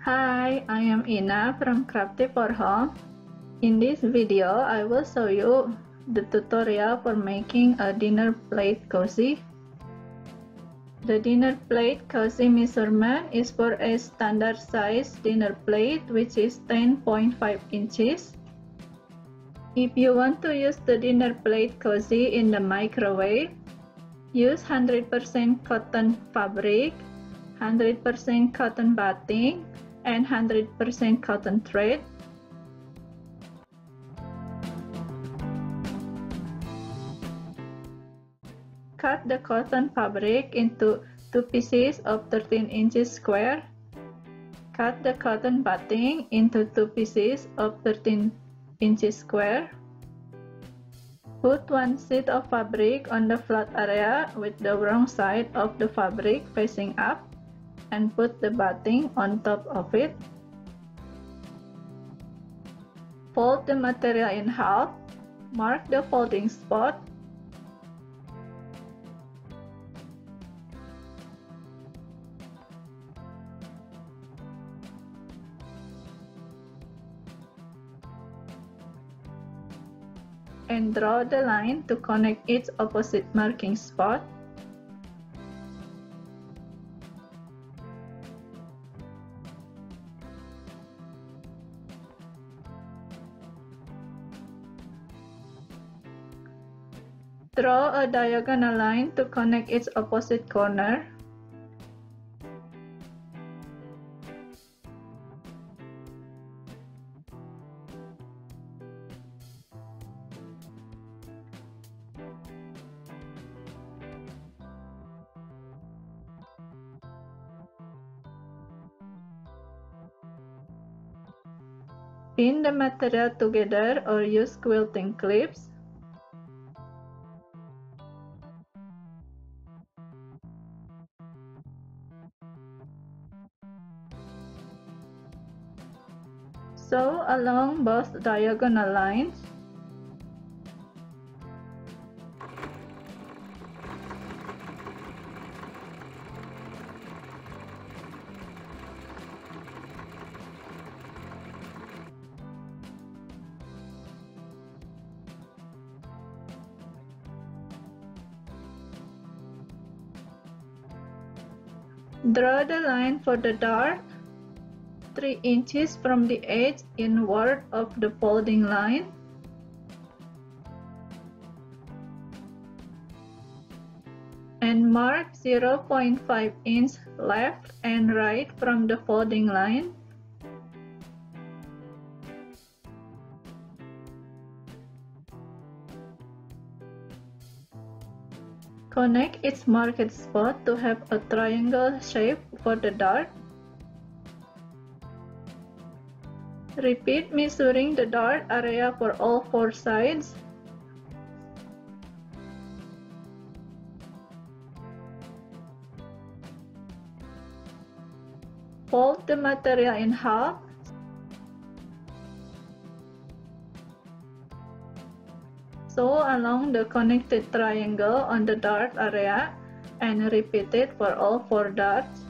Hi, I am Ina from Crafty for Home. In this video, I will show you the tutorial for making a dinner plate cozy. The dinner plate cozy measurement is for a standard size dinner plate, which is 10.5 inches. If you want to use the dinner plate cozy in the microwave, use 100% cotton fabric, 100% cotton batting, and 100% cotton thread. Cut the cotton fabric into 2 pieces of 13 inches square. Cut the cotton batting into 2 pieces of 13 inches square. Put one sheet of fabric on the flat area with the wrong side of the fabric facing up and put the batting on top of it. Fold the material in half. Mark the folding spot. And draw the line to connect its opposite marking spot. Draw a diagonal line to connect its opposite corner. Pin the material together or use quilting clips. Sew along both diagonal lines. Draw the line for the dart 3 inches from the edge inward of the folding line. And mark 0.5 inch left and right from the folding line. Connect its marked spot to have a triangle shape for the dart. Repeat measuring the dart area for all 4 sides. Fold the material in half. Sew along the connected triangle on the dart area and repeat it for all 4 darts.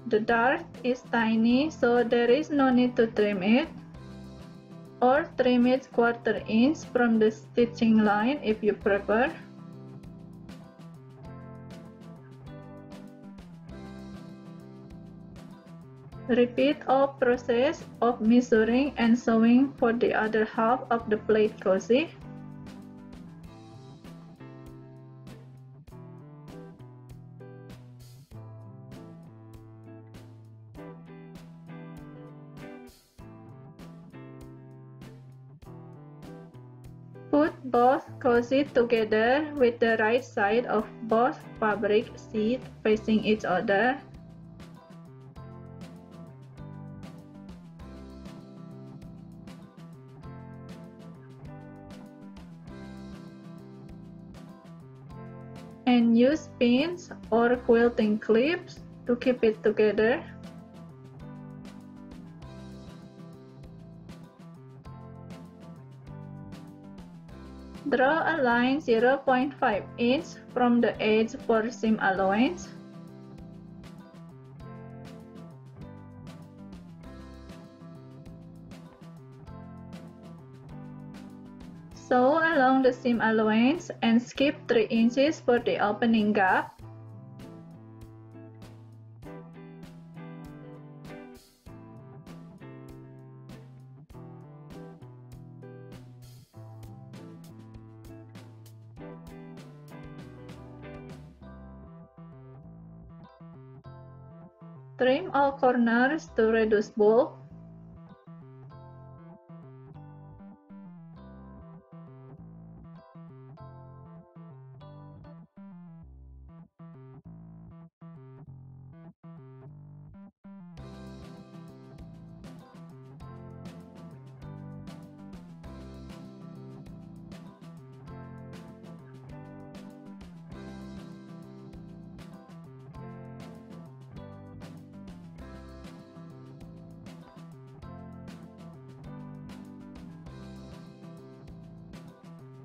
The dart is tiny, so there is no need to trim it, or trim it 1/4 inch from the stitching line if you prefer. Repeat all process of measuring and sewing for the other half of the plate cozy. Put both cozy together with the right side of both fabric sheets facing each other. And use pins or quilting clips to keep it together. Draw a line 0.5 inch from the edge for seam allowance. Sew along the seam allowance and skip 3 inches for the opening gap. Trim all corners to reduce bulk.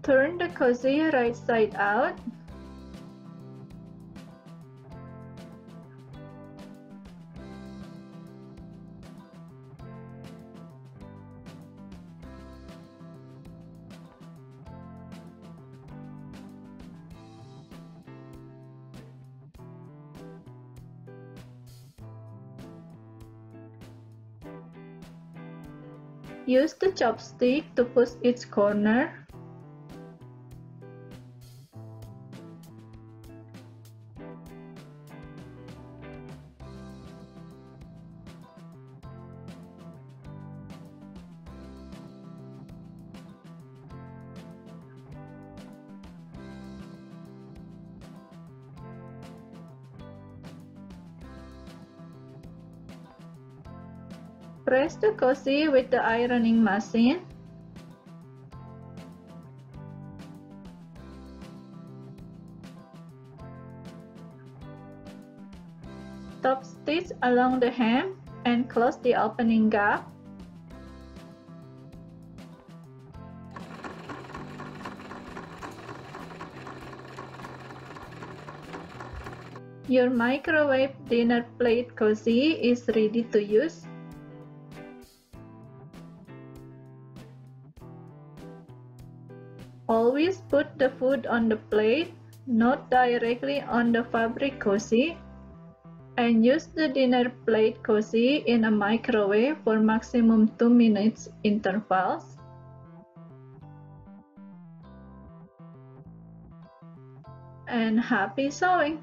Turn the cozy right side out. Use the chopstick to push each corner. Press the cozy with the ironing machine. Top stitch along the hem and close the opening gap. Your microwave dinner plate cozy is ready to use. Always put the food on the plate, not directly on the fabric cozy, and use the dinner plate cozy in a microwave for maximum 2 minutes intervals. And happy sewing!